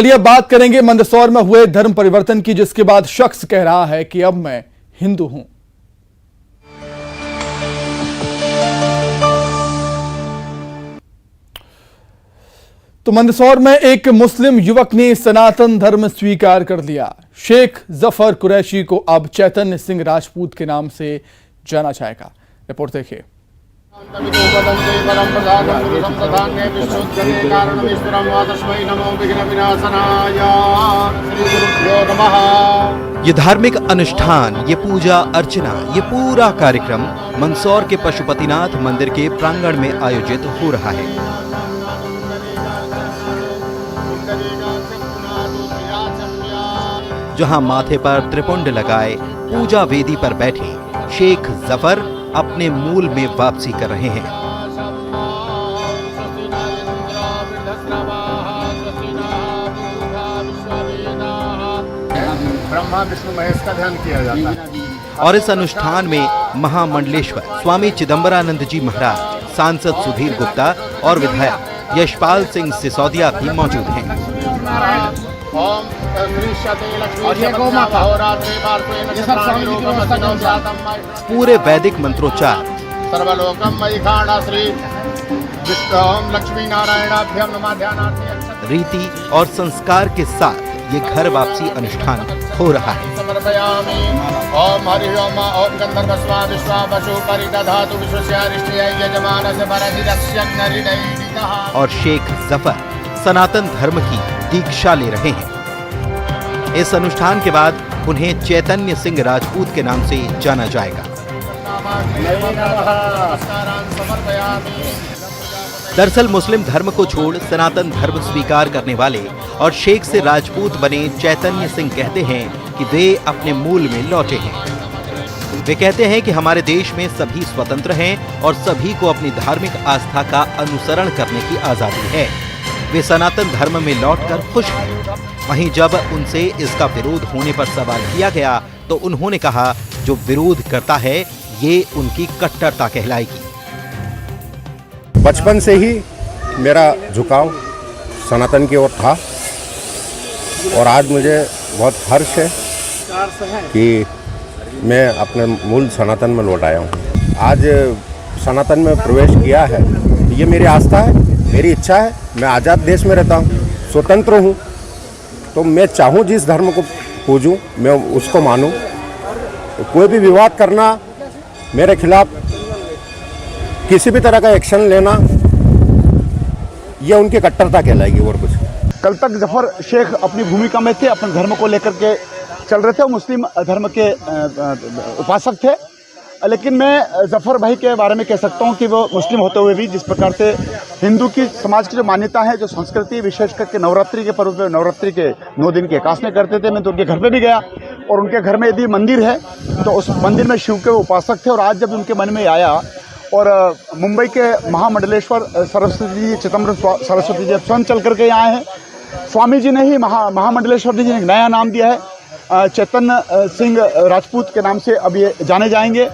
चलिए अब बात करेंगे मंदसौर में हुए धर्म परिवर्तन की, जिसके बाद शख्स कह रहा है कि अब मैं हिंदू हूं। तो मंदसौर में एक मुस्लिम युवक ने सनातन धर्म स्वीकार कर लिया। शेख जफर कुरैशी को अब चैतन्य सिंह राजपूत के नाम से जाना जाएगा। रिपोर्ट देखिए। ये धार्मिक अनुष्ठान, ये पूजा अर्चना, ये पूरा कार्यक्रम मंदसौर के पशुपतिनाथ मंदिर के प्रांगण में आयोजित हो रहा है। जहां माथे पर त्रिपुंड लगाए पूजा वेदी पर बैठे शेख जफर अपने मूल में वापसी कर रहे हैं। ब्रह्मा विष्णु महेश का ध्यान किया जाता है। और इस अनुष्ठान में महामंडलेश्वर स्वामी चिदंबरानंद जी महाराज, सांसद सुधीर गुप्ता और विधायक यशपाल सिंह सिसोदिया भी मौजूद हैं। पूरे वैदिक मंत्रोच्चार, रीति और संस्कार के साथ ये घर वापसी अनुष्ठान हो रहा है। और शेख जफर सनातन धर्म की दीक्षा ले रहे हैं। इस अनुष्ठान के बाद उन्हें चैतन्य सिंह राजपूत के नाम से जाना जाएगा। दरअसल मुस्लिम धर्म को छोड़ सनातन धर्म स्वीकार करने वाले और शेख से राजपूत बने चैतन्य सिंह कहते हैं कि वे अपने मूल में लौटे हैं। वे कहते हैं कि हमारे देश में सभी स्वतंत्र हैं और सभी को अपनी धार्मिक आस्था का अनुसरण करने की आजादी है। वे सनातन धर्म में लौटकर खुश हैं। वहीं जब उनसे इसका विरोध होने पर सवाल किया गया तो उन्होंने कहा, जो विरोध करता है ये उनकी कट्टरता कहलाएगी। बचपन से ही मेरा झुकाव सनातन की ओर था और आज मुझे बहुत हर्ष है कि मैं अपने मूल सनातन में लौट आया हूँ। आज सनातन में प्रवेश किया है, ये मेरी आस्था है, मेरी इच्छा है। मैं आज़ाद देश में रहता हूँ, स्वतंत्र हूँ, तो मैं चाहूँ जिस धर्म को पूजूँ मैं उसको मानूँ। तो कोई भी विवाद करना, मेरे खिलाफ किसी भी तरह का एक्शन लेना, ये उनकी कट्टरता कहलाएगी और कुछ। कल तक जफर शेख अपनी भूमिका में थे, अपने धर्म को लेकर के चल रहे थे, मुस्लिम धर्म के उपासक थे। लेकिन मैं जफर भाई के बारे में कह सकता हूं कि वो मुस्लिम होते हुए भी जिस प्रकार से हिंदू की समाज की जो मान्यता है, जो संस्कृति, विशेष करके नवरात्रि के पर्व पे नवरात्रि के 9 दिन की एकादशी करते थे। मैं तो उनके घर पे भी गया और उनके घर में यदि मंदिर है तो उस मंदिर में शिव के उपासक थे। और आज जब उनके मन में आया और मुंबई के महामंडलेश्वर सरस्वती जी, चिदंबरम सरस्वती जी स्वयं चल करके यहाँ आए हैं। स्वामी जी ने ही महामंडलेश्वर जी ने एक नया नाम दिया है, चैतन्य सिंह राजपूत के नाम से अब ये जाने जाएंगे।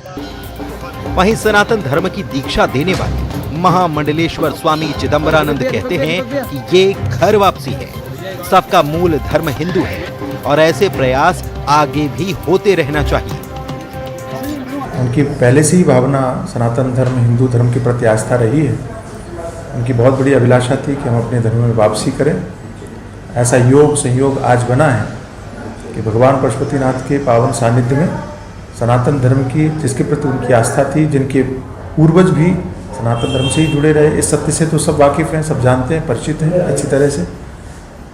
वहीं सनातन धर्म की दीक्षा देने वाले महामंडलेश्वर स्वामी चिदंबरानंद कहते हैं कि ये घर वापसी है। सबका मूल धर्म हिंदू है और ऐसे प्रयास आगे भी होते रहना चाहिए। उनकी पहले से ही भावना सनातन धर्म, हिंदू धर्म के प्रति आस्था रही है। उनकी बहुत बड़ी अभिलाषा थी कि हम अपने धर्म में वापसी करें। ऐसा योग संयोग आज बना है कि भगवान पशुपतिनाथ के पावन सानिध्य में सनातन धर्म की, जिसके प्रति उनकी आस्था थी, जिनके पूर्वज भी सनातन धर्म से ही जुड़े रहे, इस सत्य से तो सब वाकिफ़ हैं, सब जानते हैं, परिचित हैं अच्छी तरह से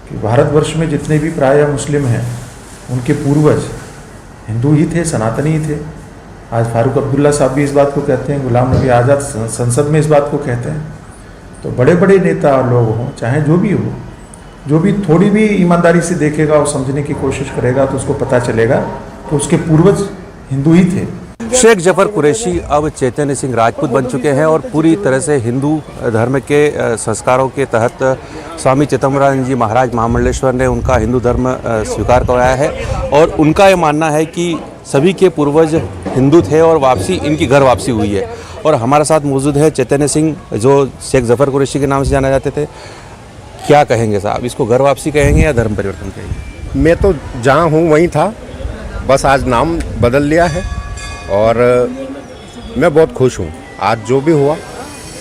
कि भारतवर्ष में जितने भी प्राय मुस्लिम हैं उनके पूर्वज हिंदू ही थे, सनातनी ही थे। आज फारूक अब्दुल्ला साहब भी इस बात को कहते हैं, गुलाम नबी आज़ाद संसद में इस बात को कहते हैं। तो बड़े बड़े नेता और लोग हों, चाहे जो भी हो, जो भी थोड़ी भी ईमानदारी से देखेगा और समझने की कोशिश करेगा तो उसको पता चलेगा कि उसके पूर्वज हिंदू ही थे। शेख जफर कुरैशी अब चैतन्य सिंह राजपूत बन चुके हैं और पूरी तरह से हिंदू धर्म के संस्कारों के तहत स्वामी चिदंबरानंद जी महाराज महामंडलेश्वर ने उनका हिंदू धर्म स्वीकार कराया है। और उनका ये मानना है कि सभी के पूर्वज हिंदू थे और वापसी, इनकी घर वापसी हुई है। और हमारे साथ मौजूद है चैतन्य सिंह, जो शेख जफर कुरैशी के नाम से जाने जाते थे। क्या कहेंगे साहब, इसको घर वापसी कहेंगे या धर्म परिवर्तन कहेंगे? मैं तो जहाँ हूँ वहीं था, बस आज नाम बदल लिया है और मैं बहुत खुश हूँ आज जो भी हुआ।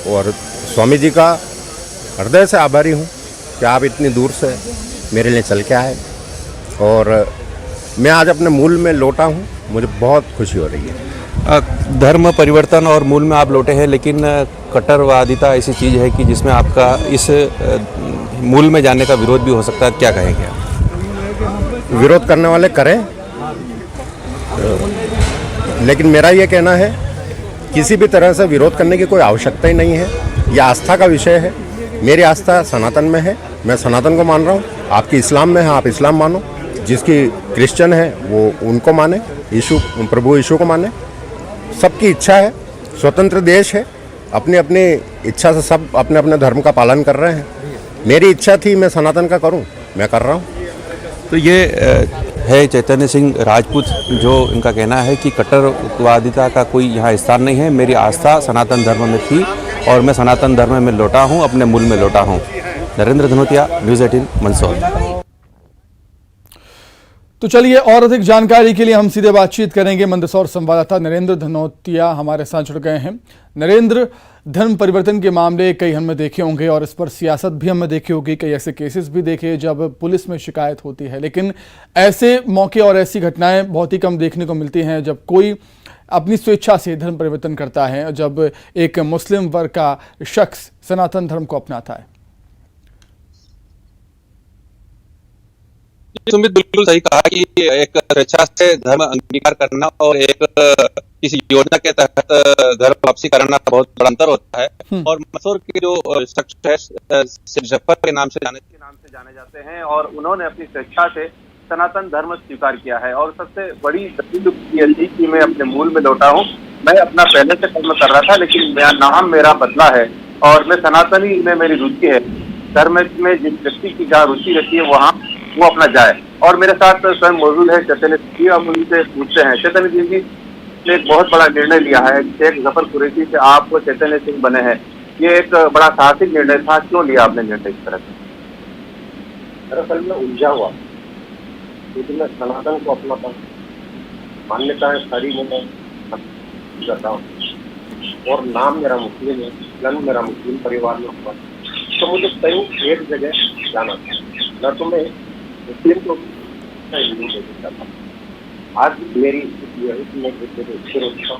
और स्वामी जी का हृदय से आभारी हूँ कि आप इतनी दूर से मेरे लिए चल के आए और मैं आज अपने मूल में लौटा हूँ, मुझे बहुत खुशी हो रही है। धर्म परिवर्तन और मूल में आप लौटे हैं, लेकिन कट्टरवादिता ऐसी चीज़ है कि जिसमें आपका इस मूल में जाने का विरोध भी हो सकता है, क्या कहेंगे आप? विरोध करने वाले करें, लेकिन मेरा ये कहना है किसी भी तरह से विरोध करने की कोई आवश्यकता ही नहीं है। यह आस्था का विषय है, मेरी आस्था सनातन में है, मैं सनातन को मान रहा हूँ। आपकी इस्लाम में है, आप इस्लाम मानो, जिसकी क्रिश्चियन है वो उनको माने, प्रभु यीशु को माने। सबकी इच्छा है, स्वतंत्र देश है, अपनी अपनी इच्छा से सब अपने अपने धर्म का पालन कर रहे हैं। मेरी इच्छा थी मैं सनातन का करूं, मैं कर रहा हूं। तो ये है चैतन्य सिंह राजपूत, जो इनका कहना है कि कट्टरवादिता का कोई यहाँ स्थान नहीं है, मेरी आस्था सनातन धर्म में थी और मैं सनातन धर्म में लौटा हूँ, अपने मूल में लौटा हूँ। नरेंद्र धनोतिया, न्यूज़ 18 मंदसौर। तो चलिए, और अधिक जानकारी के लिए हम सीधे बातचीत करेंगे। मंदसौर संवाददाता नरेंद्र धनोतिया हमारे साथ जुड़ गए हैं। नरेंद्र, धर्म परिवर्तन के मामले कई हमने देखे होंगे और इस पर सियासत भी हमने देखी होगी, कई ऐसे केसेस भी देखे जब पुलिस में शिकायत होती है, लेकिन ऐसे मौके और ऐसी घटनाएं बहुत ही कम देखने को मिलती हैं जब कोई अपनी स्वेच्छा से धर्म परिवर्तन करता है, जब एक मुस्लिम वर्ग का शख्स सनातन धर्म को अपनाता है। सुमित, बिल्कुल सही कहा कि एक स्वेच्छा से धर्म अंगीकार करना और एक किसी योजना के तहत धर्म वापसी करना बहुत बड़ा अंतर होता है। और मंदसौर के जो शख्स है शेख जफर के नाम से जाने जाते हैं और उन्होंने अपनी स्वेच्छा से सनातन धर्म स्वीकार किया है। और सबसे बड़ी दलील ये थी कि मैं अपने मूल में लौटा हूँ। मैं अपना पहले से कर्म कर रहा था, लेकिन नाम मेरा बदला है और मैं सनातनी में मेरी रुचि है। धर्म में जिस व्यक्ति की जहाँ रुचि रहती है वहाँ वो अपना जाए। और मेरे साथ स्वयं मौजूद है चैतन्य जी, हम उनसे पूछते हैं। चैतन्य जी ने एक बहुत बड़ा निर्णय लिया है, शेख जफर कुरैशी से आप चैतन्य सिंह बने हैं, ये एक बड़ा साहसिक निर्णय था, क्यों लिया आपने निर्णय इस तरह से? दरअसल में उलझा हुआ, क्योंकि मैं सनातन को अपनाता हूँ, मान्यताएं सारी मैं करता हूँ और नाम मेरा मुस्लिम है, जन्म मेरा मुस्लिम परिवार में हुआ, तो मुझे कहीं एक जगह जाना था। न तो मैं मुस्लिम को हिंदू नहीं चाहता। आज मेरी स्थिति है कि मैं एक जगह स्थिर होता हूँ